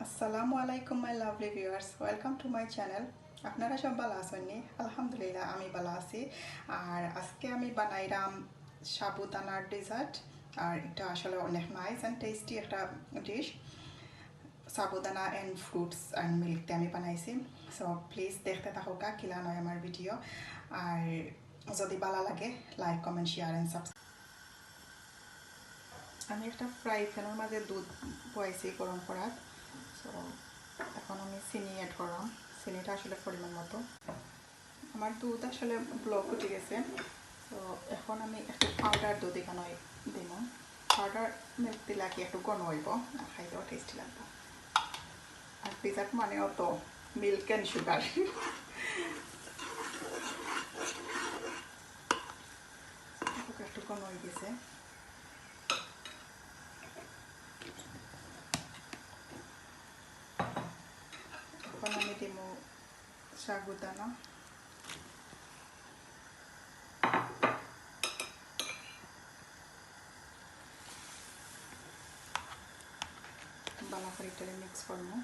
আসসালামু আলাইকুম my lovely viewers, welcome to my channel. আপনারা সব ভালো আছেননি? আলহামদুলিল্লাহ আমি ভালো আছি। আর আজকে আমি বানাইলাম সাবুদানার ডেজার্ট। আর এটা আসলে অনেক নাইস অ্যান্ড টেস্টি একটা dish. Sabudana and fruits and milk দিয়ে আমি বানাইছি। সো প্লিজ দেখতে থাকুক কিলা নয় আমার ভিডিও। আর যদি ভালো লাগে like comment share and subscribe. আমি একটা ফ্রাই প্যানের মাঝে দুধ বয়েছি গরম করার। সো এখন আমি চিনি অ্যাড করলাম। চিনিটা আসলে পরিমাণ মতো। আমার দুধ আসলে ব্লক উঠে গেছে। তো এখন আমি একটু পাউডার দুধ এখানে দিব। পাউডার মিল্ক দিলে কি একটু ঘন হইব আর খাইতেও টেস্টি লাগবে। আর ডেজার্ট মানেও তো মিল্ক অ্যান্ড সুগার। একটু ঘন হয়ে গেছে। এখন আমি দিব সাগুদানা। ভালো করে এটা মিক্স করবো।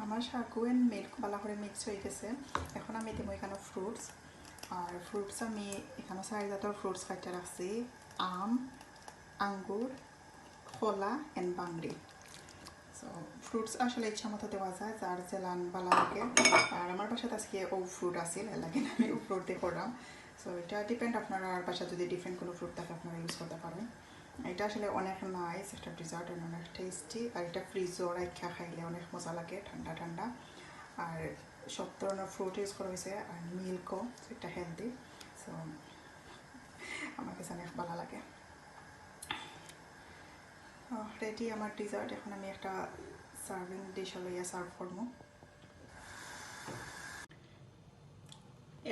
আমার সাগু অ্যান্ড মিল্ক ভালো করে মিক্স হয়ে গেছে। এখন আমি দেবো এখানে ফ্রুটস। আর ফ্রুটস আমি এখানে 4 জাতের ফ্রুটস কাটতে রাখছি: আম, আঙ্গুর, কলা অ্যান্ড বাংরি। সো ফ্রুটস আসলে ইচ্ছা মতো দেওয়া যায়, যার জেলান ভালো লাগে। আর আমার বাসাতে আজকে ও ফ্রুট আসিল, লাগে আমি ও ফ্রুট দিয়ে করলাম। সো এটা ডিপেন্ড, আপনারা আর বাসা যদি ডিফারেন্ট কোনো ফ্রুট থাকে আপনারা ইউজ করতে পারেন। এটা আসলে অনেক নাইস একটা ডেজার্ট, অনেক টেস্টি। আর এটা ফ্রিজও রাখা খাইলে অনেক মজা লাগে, ঠান্ডা ঠান্ডা। আর সব ধরনের ফ্রুট ইউজ করা হয়েছে, আর মিল্কও এটা হেলদি। সো আমার কাছে অনেক ভালো লাগে। রেডি আমার ডেজার্ট। এখন আমি একটা সার্ভিং ডিশ লইয়া সার্ভ করবো।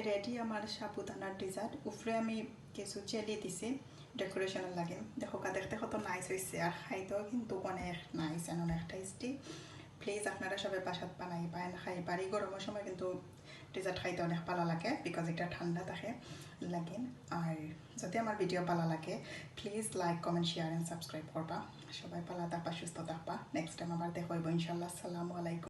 রেডি আমার সাবুদানার ডেজার্ট। উপরে আমি কিছু চেলি দিছি ডেকোরেশনের লাগে। দেখো দেখতে কত নাইস হয়েছে, আর খাইতেও কিন্তু অনেক নাইস অ্যান্ড অনেক টেস্টি। প্লিজ আপনারা সবাই বাসাত বানাইবেন, খাইবার। এই গরমের সময় কিন্তু ডেজার্ট খাইতে অনেক ভালো লাগে, বিকজ এটা ঠান্ডা থাকে লাগে। আর যদি আমার ভিডিও ভালো লাগে please like comment share and subscribe করবা। সবাই ভালো থাকবা, সুস্থ থাকবা। নেক্সট টাইম আবার দেখা হইব ইনশাল্লাহ। আসসালামু আলাইকুম।